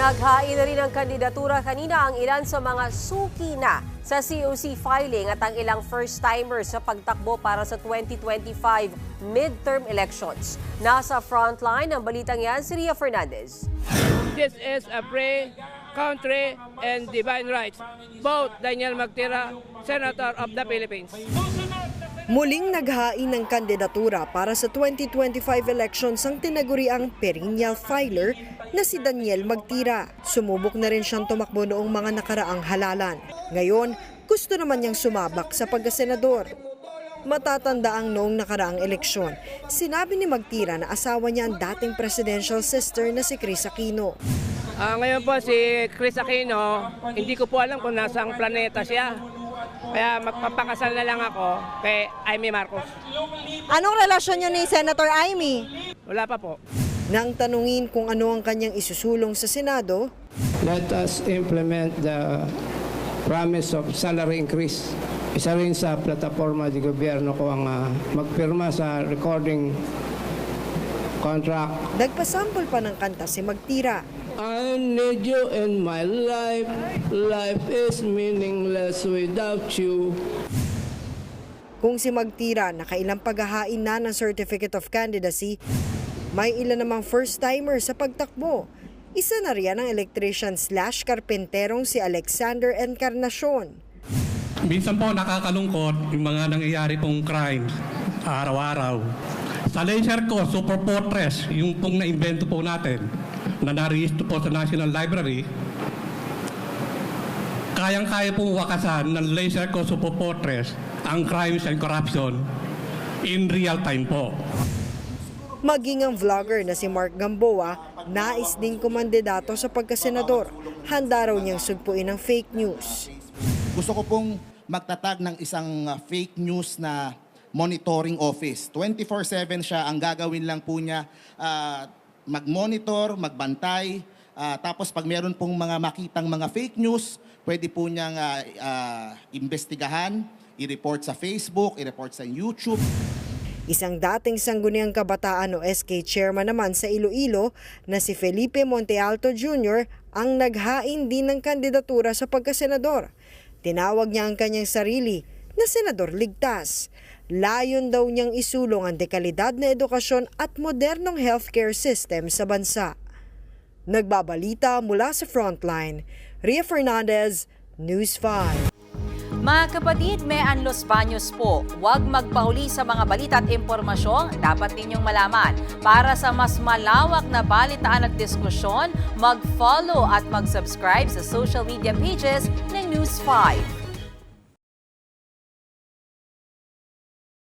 Naghain na rin ng kandidatura kanina ang ilan sa mga suki na sa COC filing at ang ilang first-timers sa pagtakbo para sa 2025 midterm elections. Nasa frontline ng balitang yan si Ria Fernandez. This is a free country and divine rights. Both Daniel Magtira, Senator of the Philippines. Muling naghain ng kandidatura para sa 2025 elections ang tinaguriang perennial filer na si Daniel Magtira. Sumubok na rin siyang tumakbo noong mga nakaraang halalan. Ngayon, gusto naman niyang sumabak sa pagkasenador. Matatanda ang noong nakaraang eleksyon, sinabi ni Magtira na asawa niya ang dating presidential sister na si Chris Aquino. Ngayon po si Chris Aquino, hindi ko po alam kung nasang planeta siya. Kaya magpapakasal na lang ako kay Amy Marcos. Anong relasyon niyo ni Senator Amy? Wala pa po. Nang tanungin kung ano ang kanyang isusulong sa Senado, Let us implement the promise of salary increase. Isa rin sa plataforma di gobyerno ko ang magpirma sa recording contract. nagpasample pa ng kanta si Magtira. I need you in my life. Life is meaningless without you. Kung si Magtira nakailang paghahain na ng Certificate of Candidacy, may ilan namang first-timer sa pagtakbo. Isa na riyan ang electrician/karpenterong si Alexander Encarnacion. Minsan po nakakalungkot yung mga nangyayari pong crimes araw-araw. Sa laser ko, Super Fortress, yung pong na-invento po natin, na narehistro po sa National Library, kayang-kaya pong wakasan ng laser ko, Super Fortress, ang crimes and corruption in real time po. Maging ang vlogger na si Mark Gamboa, nais ding kumandidato sa pagkasenador. Handa raw niyang sugpuin ang fake news. Gusto ko pong magtatag ng isang fake news na monitoring office. 24/7 siya, ang gagawin lang po niya, mag-monitor, magbantay, tapos pag meron pong mga makitang mga fake news, pwede po niyang imbestigahan, i-report sa Facebook, i-report sa YouTube. Isang dating sangguniang kabataan o SK chairman naman sa Iloilo na si Felipe Montealto Jr. ang naghain din ng kandidatura sa pagkasenador. Tinawag niya ang kanyang sarili na senador ligtas. Layon daw niyang isulong ang dekalidad na edukasyon at modernong healthcare system sa bansa. Nagbabalita mula sa Frontline, Ria Fernandez, News 5. Mga kapatid, may Anlos Baños po. Huwag magpahuli sa mga balita at impormasyong dapat ninyong malaman. Para sa mas malawak na balitaan at diskusyon, mag-follow at mag-subscribe sa social media pages ng News 5.